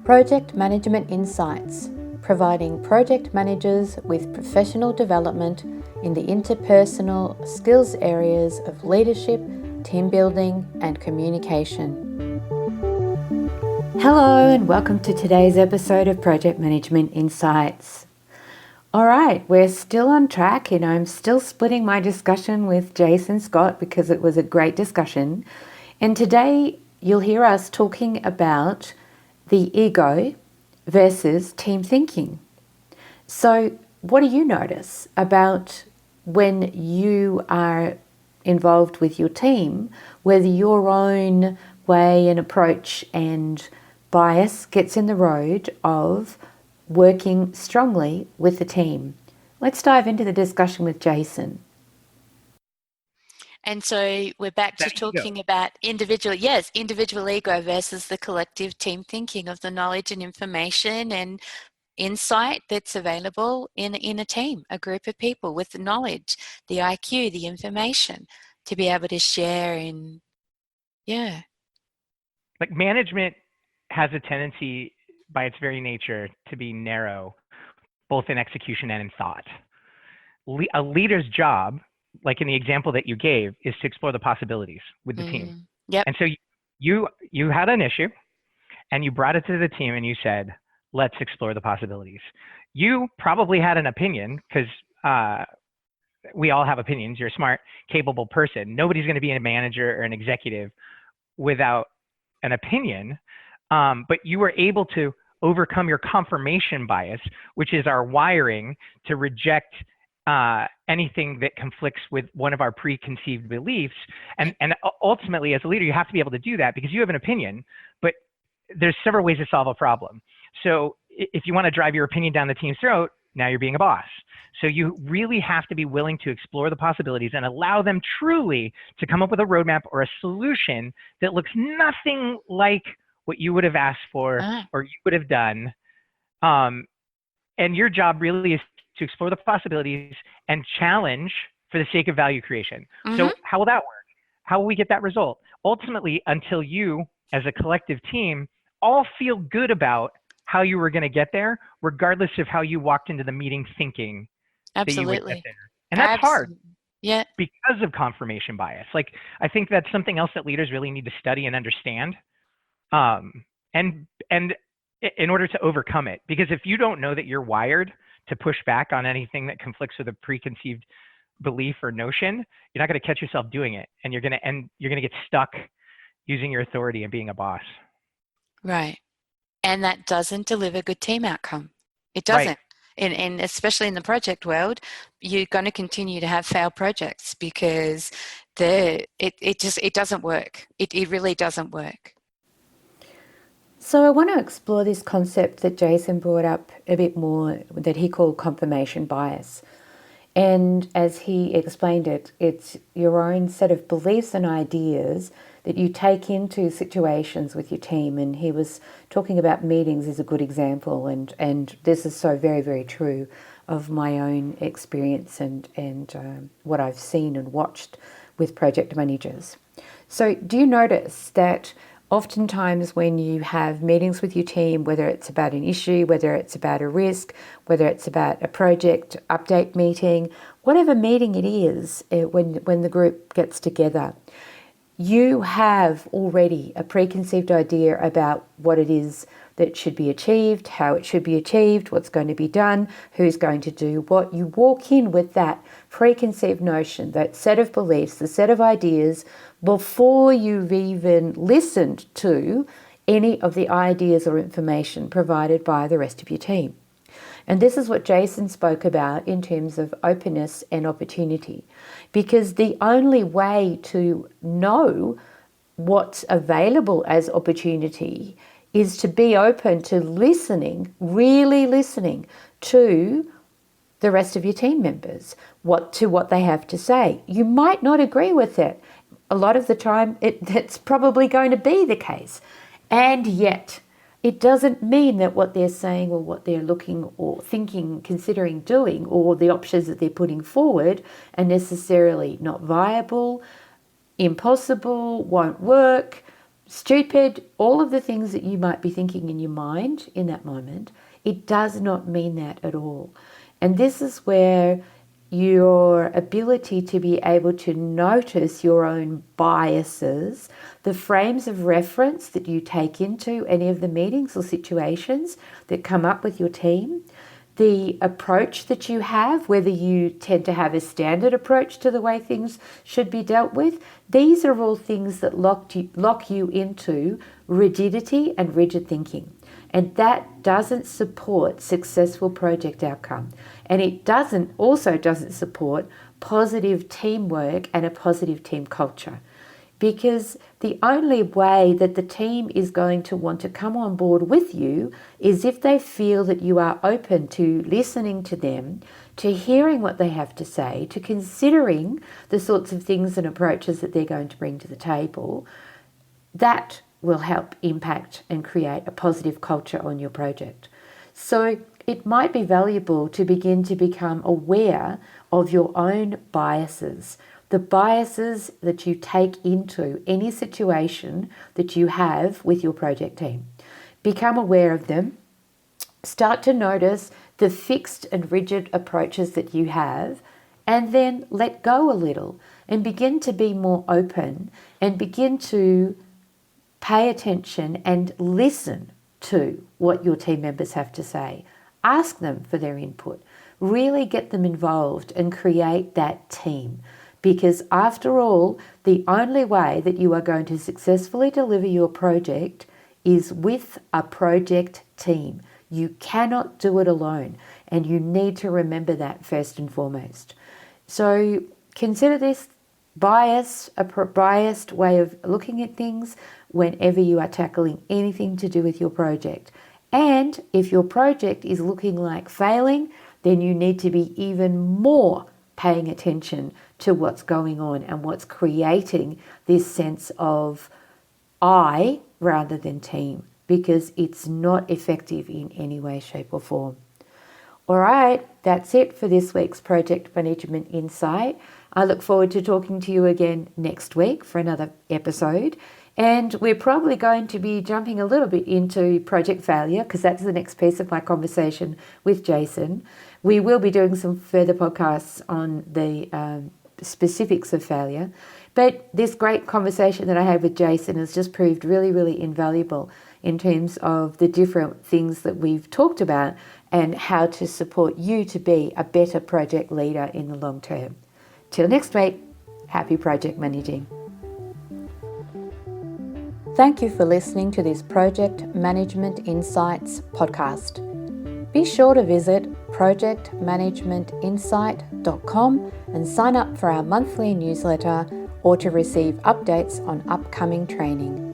Project Management Insights, providing project managers with professional development in the interpersonal skills areas of leadership, team building, and communication. Hello, and welcome to today's episode of Project Management Insights. All right, we're still on track. I'm still splitting my discussion with Jason Scott because it was a great discussion. And today you'll hear us talking about the ego versus team thinking. So what do you notice about when you are involved with your team, whether your own way and approach and bias gets in the road of working strongly with the team? Let's dive into the discussion with Jason. And so we're back to talking about individual ego versus the collective team thinking of the knowledge and information and insight that's available in a team, a group of people with the knowledge, the IQ, the information to be able to share Like management has a tendency by its very nature to be narrow, both in execution and in thought. A leader's job, like in the example that you gave, is to explore the possibilities with the team. Yep. And so you had an issue and you brought it to the team and you said, let's explore the possibilities. You probably had an opinion because we all have opinions. You're a smart, capable person. Nobody's going to be a manager or an executive without an opinion. But you were able to overcome your confirmation bias, which is our wiring to reject anything that conflicts with one of our preconceived beliefs. And ultimately, as a leader, you have to be able to do that because you have an opinion, but there's several ways to solve a problem. So if you want to drive your opinion down the team's throat, now you're being a boss. So you really have to be willing to explore the possibilities and allow them truly to come up with a roadmap or a solution that looks nothing like what you would have asked for or you would have done. And your job really is to explore the possibilities and challenge for the sake of value creation. So how will that work? How will we get that result? Ultimately, until you, as a collective team, all feel good about how you were going to get there, regardless of how you walked into the meeting thinking that you would get there. And that's hard. Yeah. Because of confirmation bias. Like, I think that's something else that leaders really need to study and understand. And in order to overcome it, because if you don't know that you're wired to push back on anything that conflicts with a preconceived belief or notion, you're not going to catch yourself doing it, and you're going to get stuck using your authority and being a boss. Right. And that doesn't deliver good team outcome. It doesn't. Right. And especially in the project world, you're going to continue to have failed projects because it doesn't work. It really doesn't work. So I want to explore this concept that Jason brought up a bit more, that he called confirmation bias. And as he explained it, it's your own set of beliefs and ideas that you take into situations with your team. And he was talking about meetings as a good example. And this is so very, very true of my own experience and what I've seen and watched with project managers. So do you notice that oftentimes when you have meetings with your team, whether it's about an issue, whether it's about a risk, whether it's about a project update meeting, whatever meeting it is, when the group gets together, you have already a preconceived idea about what it is that should be achieved, how it should be achieved, what's going to be done, who's going to do what. You walk in with that preconceived notion, that set of beliefs, the set of ideas, before you've even listened to any of the ideas or information provided by the rest of your team. And this is what Jason spoke about in terms of openness and opportunity, because the only way to know what's available as opportunity is to be open to listening, really listening to the rest of your team members, what they have to say. You might not agree with it. A lot of the time, that's probably going to be the case. And yet, it doesn't mean that what they're saying or what they're looking or thinking, considering doing, or the options that they're putting forward are necessarily not viable, impossible, won't work, stupid, all of the things that you might be thinking in your mind in that moment, it does not mean that at all. And this is where your ability to be able to notice your own biases, the frames of reference that you take into any of the meetings or situations that come up with your team, the approach that you have, whether you tend to have a standard approach to the way things should be dealt with, these are all things that lock you into rigidity and rigid thinking. And that doesn't support successful project outcome. And it also doesn't support positive teamwork and a positive team culture. Because the only way that the team is going to want to come on board with you is if they feel that you are open to listening to them, to hearing what they have to say, to considering the sorts of things and approaches that they're going to bring to the table. That will help impact and create a positive culture on your project. So it might be valuable to begin to become aware of your own biases, the biases that you take into any situation that you have with your project team. Become aware of them. Start to notice the fixed and rigid approaches that you have, and then let go a little and begin to be more open and begin to pay attention and listen to what your team members have to say. Ask them for their input. Really get them involved and create that team. Because after all, the only way that you are going to successfully deliver your project is with a project team. You cannot do it alone, and you need to remember that first and foremost. So consider this a biased way of looking at things whenever you are tackling anything to do with your project. And if your project is looking like failing, then you need to be even more paying attention to what's going on and what's creating this sense of I rather than team, because it's not effective in any way, shape or form. All right, that's it for this week's Project Management Insight. I look forward to talking to you again next week for another episode. And we're probably going to be jumping a little bit into project failure, because that's the next piece of my conversation with Jason. We will be doing some further podcasts on the specifics of failure. But this great conversation that I had with Jason has just proved really, really invaluable in terms of the different things that we've talked about and how to support you to be a better project leader in the long term. Till next week, happy project managing. Thank you for listening to this Project Management Insights podcast. Be sure to visit projectmanagementinsight.com and sign up for our monthly newsletter or to receive updates on upcoming training.